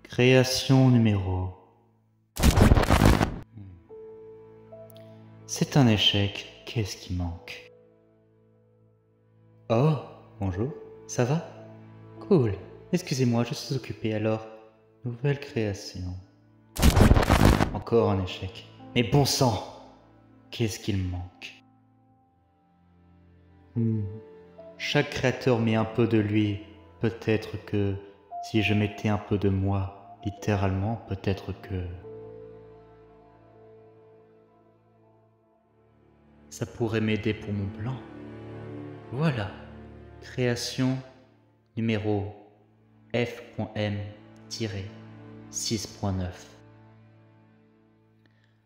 Création numéro... C'est un échec. Qu'est-ce qui manque? Oh, bonjour. Ça va? Cool. Excusez-moi, je suis occupé alors. Nouvelle création. Encore un échec. Mais bon sang! Qu'est-ce qu'il me manque? Chaque créateur met un peu de lui. Peut-être que si je mettais un peu de moi, littéralement, peut-être que... ça pourrait m'aider pour mon plan. Voilà. Création numéro F.M-6.9.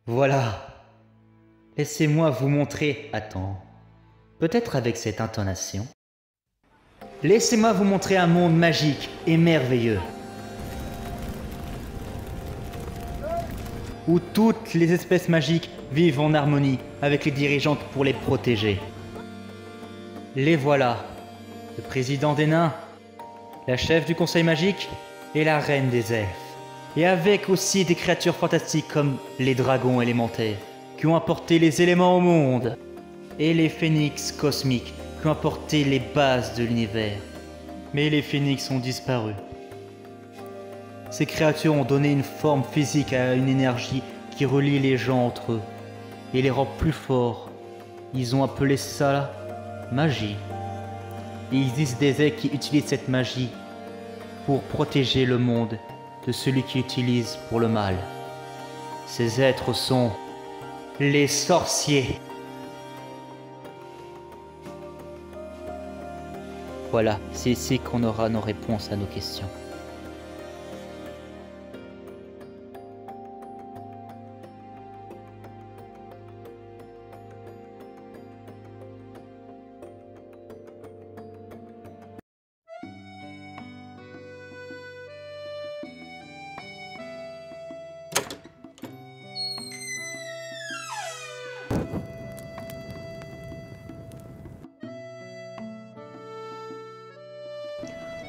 Voilà. Laissez-moi vous montrer... Attends. Peut-être avec cette intonation. Laissez-moi vous montrer un monde magique et merveilleux. Où toutes les espèces magiques vivent en harmonie avec les dirigeantes pour les protéger. Les voilà. Le président des nains, la chef du conseil magique et la reine des elfes. Et avec aussi des créatures fantastiques comme les dragons élémentaires qui ont apporté les éléments au monde. Et les phénix cosmiques qui ont apporté les bases de l'univers. Mais les phénix ont disparu. Ces créatures ont donné une forme physique à une énergie qui relie les gens entre eux et les rend plus forts. Ils ont appelé ça magie. Il existe des êtres qui utilisent cette magie pour protéger le monde de celui qui utilise pour le mal. Ces êtres sont les sorciers. Voilà, c'est ici qu'on aura nos réponses à nos questions.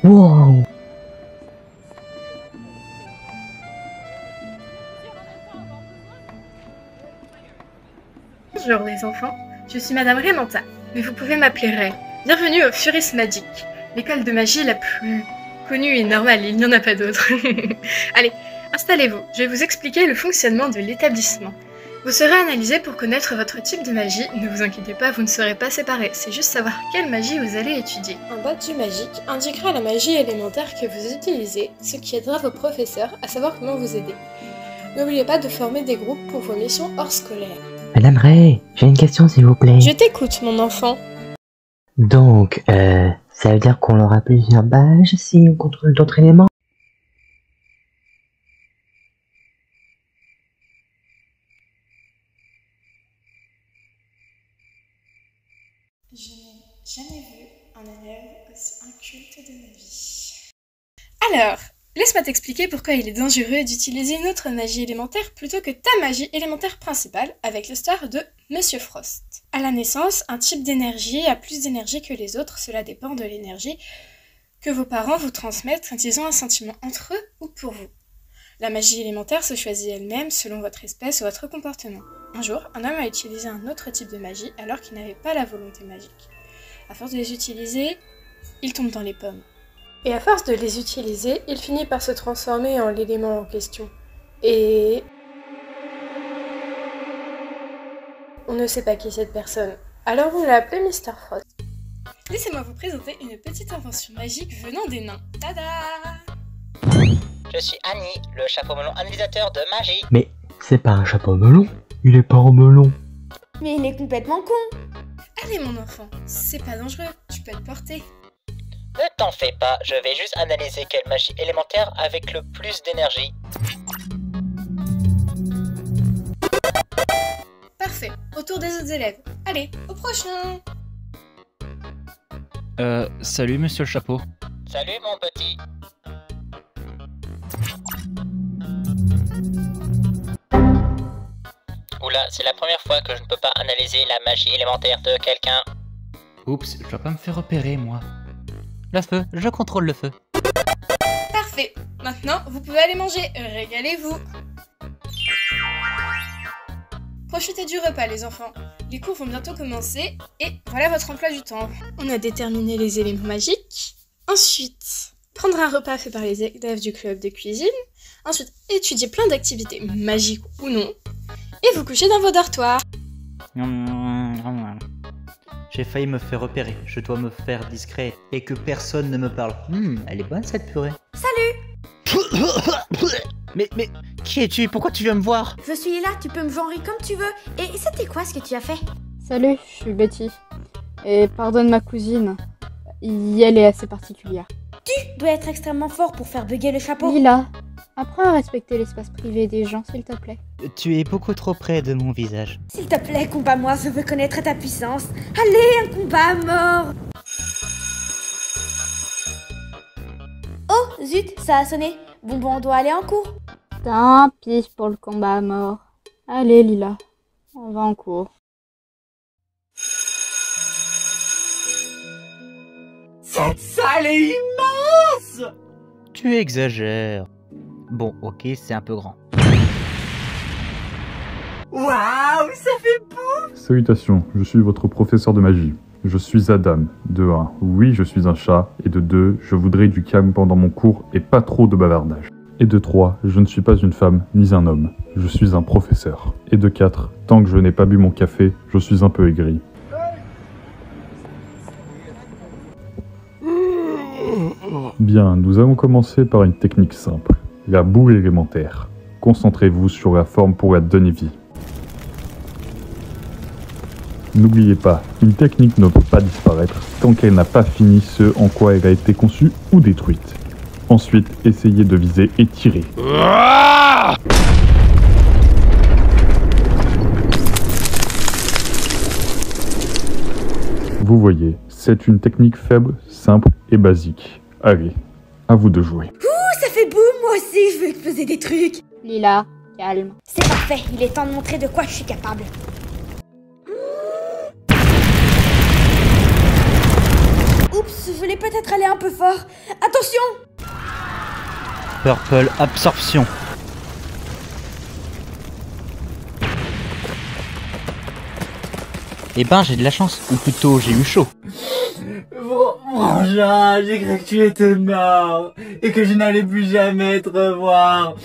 Wow! Bonjour les enfants, je suis Madame Raymanta, mais vous pouvez m'appeler Ray. Bienvenue au Furis Magic, l'école de magie la plus connue et normale, il n'y en a pas d'autre. Allez, installez-vous, je vais vous expliquer le fonctionnement de l'établissement. Vous serez analysé pour connaître votre type de magie, ne vous inquiétez pas, vous ne serez pas séparés, c'est juste savoir quelle magie vous allez étudier. Un badge magique indiquera la magie élémentaire que vous utilisez, ce qui aidera vos professeurs à savoir comment vous aider. N'oubliez pas de former des groupes pour vos missions hors scolaires. Madame Ray, j'ai une question s'il vous plaît. Je t'écoute, mon enfant. Donc, ça veut dire qu'on aura plusieurs badges si on contrôle d'autres éléments? Je n'ai jamais vu un élève aussi inculte de ma vie. Alors, laisse-moi t'expliquer pourquoi il est dangereux d'utiliser une autre magie élémentaire plutôt que ta magie élémentaire principale avec l'histoire de Monsieur Frost. À la naissance, un type d'énergie a plus d'énergie que les autres, cela dépend de l'énergie que vos parents vous transmettent quand ils ont un sentiment entre eux ou pour vous. La magie élémentaire se choisit elle-même selon votre espèce ou votre comportement. Un jour, un homme a utilisé un autre type de magie alors qu'il n'avait pas la volonté magique. À force de les utiliser, il tombe dans les pommes. Et à force de les utiliser, il finit par se transformer en l'élément en question. Et... on ne sait pas qui est cette personne. Alors on l'a appelé Mr. Frost. Laissez-moi vous présenter une petite invention magique venant des nains. Tada! Je suis Annie, le chapeau melon analysateur de magie. Mais c'est pas un chapeau melon, il est pas en melon. Mais il est complètement con. Allez mon enfant, c'est pas dangereux, tu peux te porter. Ne t'en fais pas, je vais juste analyser quelle magie élémentaire avec le plus d'énergie. Parfait, au tour des autres élèves. Allez, au prochain! Salut monsieur le chapeau. Salut mon petit. Oula, c'est la première fois que je ne peux pas analyser la magie élémentaire de quelqu'un. Oups, je dois pas me faire repérer moi. Le feu, je contrôle le feu. Parfait, Maintenant, vous pouvez aller manger. Régalez-vous. Profitez du repas, les enfants. Les cours vont bientôt commencer et voilà votre emploi du temps. On a déterminé les éléments magiques. Ensuite, prendre un repas fait par les élèves du club de cuisine. Ensuite, étudier plein d'activités magiques ou non. Et vous coucher dans vos dortoirs. J'ai failli me faire repérer. Je dois me faire discret et que personne ne me parle. Elle est bonne cette purée. Salut! Mais qui es-tu? Pourquoi tu viens me voir? Je suis là, tu peux me genrer comme tu veux. Et c'était quoi ce que tu as fait? Salut, je suis Betty. Et pardonne ma cousine. Elle est assez particulière. Tu dois être extrêmement fort pour faire bugger le chapeau. Lila, apprends à respecter l'espace privé des gens, s'il te plaît. Tu es beaucoup trop près de mon visage. S'il te plaît, combat-moi, je veux connaître ta puissance. Allez, un combat à mort. Oh, zut, ça a sonné. Bon, on doit aller en cours. Tant pis pour le combat à mort. Allez, Lila, on va en cours. Cette salle est immense! Tu exagères. Bon, ok, c'est un peu grand. Waouh, ça fait beau! Salutations, je suis votre professeur de magie. Je suis Adam. De 1, oui, je suis un chat. Et de 2, je voudrais du calme pendant mon cours et pas trop de bavardage. Et de 3, je ne suis pas une femme ni un homme. Je suis un professeur. Et de 4, tant que je n'ai pas bu mon café, je suis un peu aigri. Bien, nous allons commencer par une technique simple. La boule élémentaire. Concentrez-vous sur la forme pour la donner vie. N'oubliez pas, une technique ne peut pas disparaître tant qu'elle n'a pas fini ce en quoi elle a été conçue ou détruite. Ensuite, essayez de viser et tirer. Vous voyez, c'est une technique faible, simple et basique. Allez, à vous de jouer. Ça fait boum, moi aussi, je veux exploser des trucs. Lila, calme. C'est parfait, il est temps de montrer de quoi je suis capable. Oups, je l'ai peut-être allé un peu fort. Attention! Purple absorption. Eh ben, j'ai de la chance. Ou plutôt, j'ai eu chaud. Frangin, j'ai cru que tu étais mort et que je n'allais plus jamais te revoir.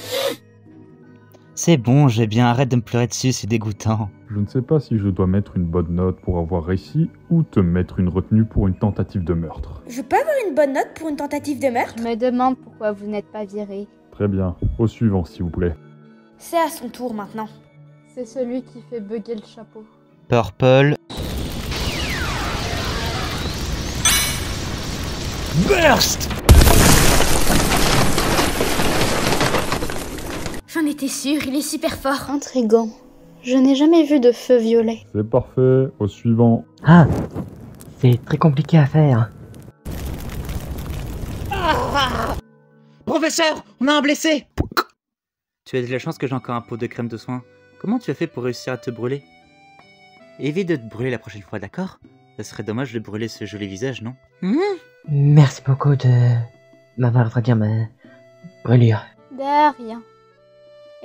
C'est bon, j'ai bien, arrête de me pleurer dessus, c'est dégoûtant. Je ne sais pas si je dois mettre une bonne note pour avoir réussi ou te mettre une retenue pour une tentative de meurtre. Je peux avoir une bonne note pour une tentative de meurtre? Je me demande pourquoi vous n'êtes pas viré. Très bien, au suivant s'il vous plaît. C'est à son tour maintenant. C'est celui qui fait bugger le chapeau. Purple. Burst! J'en étais sûre, il est super fort. Intriguant. Je n'ai jamais vu de feu violet. C'est parfait, au suivant. Ah, c'est très compliqué à faire. Professeur, on a un blessé! Tu as de la chance que j'ai encore un pot de crème de soin. Comment tu as fait pour réussir à te brûler? Évite de te brûler la prochaine fois, d'accord? Ça serait dommage de brûler ce joli visage, non? Merci beaucoup de m'avoir traduit ma brûlure. De rien.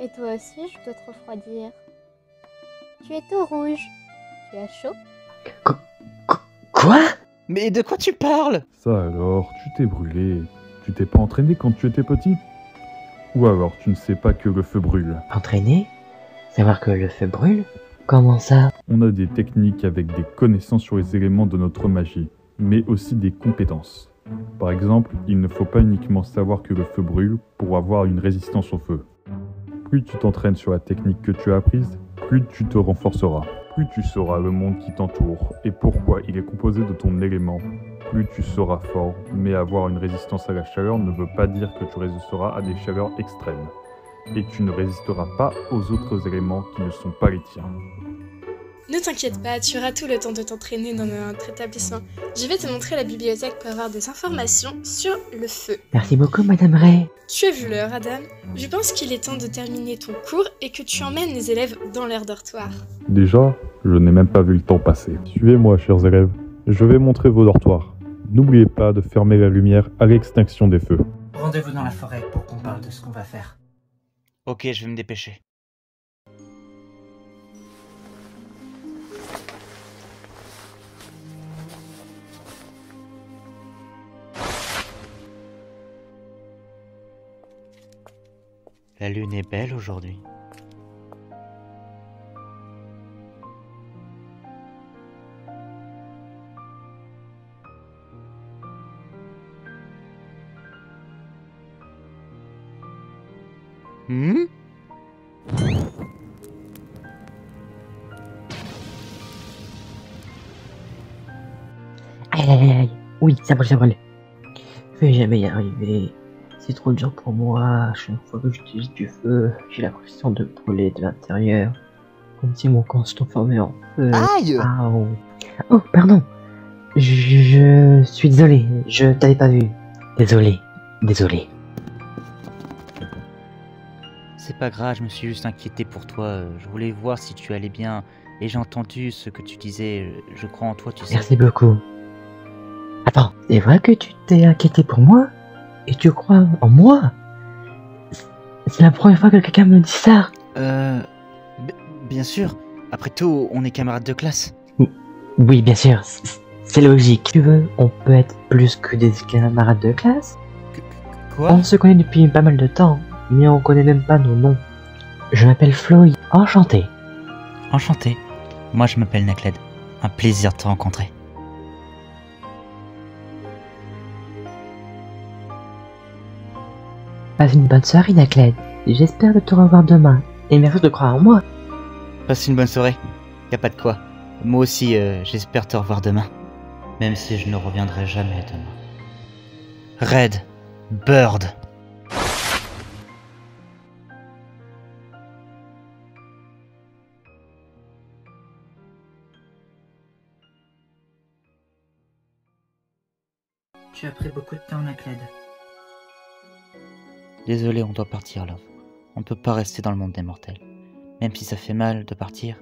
Et toi aussi, je dois te refroidir. Tu es tout rouge. Tu as chaud? Quoi? Mais de quoi tu parles? Ça alors, tu t'es brûlé. Tu t'es pas entraîné quand tu étais petit? Ou alors tu ne sais pas que le feu brûle? Entraîner? Savoir que le feu brûle? Comment ça? On a des techniques avec des connaissances sur les éléments de notre magie, mais aussi des compétences. Par exemple, il ne faut pas uniquement savoir que le feu brûle pour avoir une résistance au feu. Plus tu t'entraînes sur la technique que tu as apprise, plus tu te renforceras. Plus tu sauras le monde qui t'entoure et pourquoi il est composé de ton élément. Plus tu seras fort, mais avoir une résistance à la chaleur ne veut pas dire que tu résisteras à des chaleurs extrêmes. Et tu ne résisteras pas aux autres éléments qui ne sont pas les tiens. Ne t'inquiète pas, tu auras tout le temps de t'entraîner dans notre établissement. Je vais te montrer la bibliothèque pour avoir des informations sur le feu. Merci beaucoup, Madame Ray. Tu as vu l'heure, Adam? Je pense qu'il est temps de terminer ton cours et que tu emmènes les élèves dans leur dortoir. Déjà, je n'ai même pas vu le temps passer. Suivez-moi, chers élèves. Je vais montrer vos dortoirs. N'oubliez pas de fermer la lumière à l'extinction des feux. Rendez-vous dans la forêt pour qu'on parle de ce qu'on va faire. Ok, je vais me dépêcher. La lune est belle aujourd'hui. Hmm? Aïe, aïe, aïe, aïe. Oui, ça brûle, ça brûle. Je vais jamais y arriver. C'est trop dur pour moi. À chaque fois que j'utilise du feu, j'ai l'impression de brûler de l'intérieur. Comme si mon corps se transformait en feu. Aïe! Au. Oh, pardon. Je suis désolé. Je t'avais pas vu. Désolé. Désolé. C'est pas grave, je me suis juste inquiété pour toi. Je voulais voir si tu allais bien. Et j'ai entendu ce que tu disais. Je crois en toi, tu sais. Merci beaucoup. Attends, c'est vrai que tu t'es inquiété pour moi? Et tu crois en moi? C'est la première fois que quelqu'un me dit ça. Bien sûr. Après tout, on est camarades de classe. Oui, bien sûr. C'est logique. Tu veux, on peut être plus que des camarades de classe? Quoi? On se connaît depuis pas mal de temps, mais on connaît même pas nos noms. Je m'appelle Floyd. Enchanté. Enchanté. Moi, je m'appelle Nakled. Un plaisir de te rencontrer. Passe une bonne soirée, Nakled. J'espère de te revoir demain. Et merci de croire en moi. Passe une bonne soirée. Y a pas de quoi. Moi aussi, j'espère te revoir demain. Même si je ne reviendrai jamais demain. Red. Bird. Tu as pris beaucoup de temps, Nakled. Désolé, on doit partir, Love. On peut pas rester dans le monde des mortels. Même si ça fait mal de partir,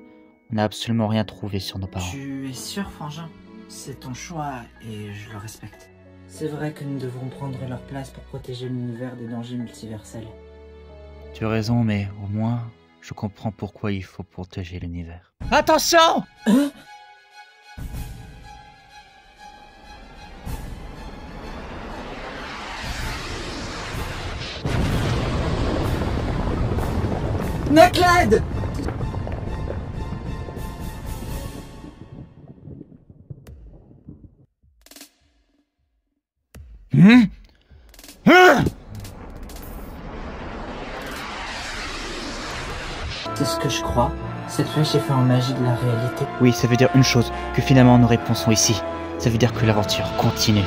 on n'a absolument rien trouvé sur nos parents. Tu es sûr, Frangin? C'est ton choix et je le respecte. C'est vrai que nous devrons prendre leur place pour protéger l'univers des dangers multiversels. Tu as raison, mais au moins, je comprends pourquoi il faut protéger l'univers. Attention! Hein? Nakled! C'est ce que je crois. Cette flèche est faite en magie de la réalité. Oui, ça veut dire une chose, que finalement nos réponses sont ici. Ça veut dire que l'aventure continue.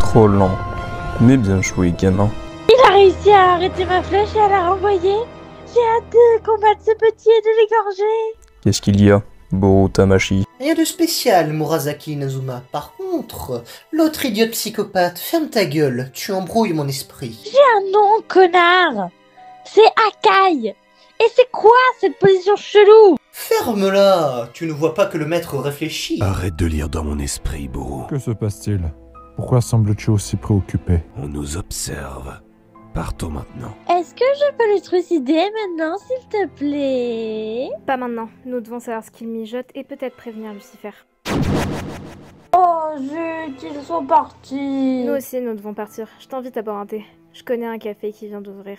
Trop lent, mais bien joué, gamin. Il a réussi à arrêter ma flèche et à la renvoyer. J'ai hâte de combattre ce petit et de l'égorger. Qu'est-ce qu'il y a, Boru Tamashii? Rien de spécial, Murasaki Inazuma. Par contre, l'autre idiote psychopathe, ferme ta gueule, tu embrouilles mon esprit. J'ai un nom, connard. C'est Akai. Et c'est quoi cette position chelou? Ferme-la, tu ne vois pas que le maître réfléchit. Arrête de lire dans mon esprit, Boru. Que se passe-t-il? Pourquoi sembles-tu aussi préoccupé? On nous observe. Partons maintenant. Est-ce que je peux le trucider maintenant, s'il te plaît? Pas maintenant. Nous devons savoir ce qu'il mijote et peut-être prévenir Lucifer. Oh zut, ils sont partis. Nous aussi, nous devons partir. Je t'invite à boire un thé. Je connais un café qui vient d'ouvrir.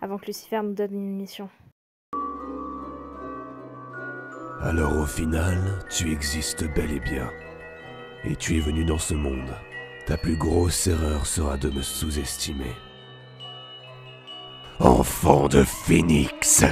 Avant que Lucifer nous donne une mission. Alors au final, tu existes bel et bien. Et tu es venu dans ce monde. Ta plus grosse erreur sera de me sous-estimer. Enfant de Phénix!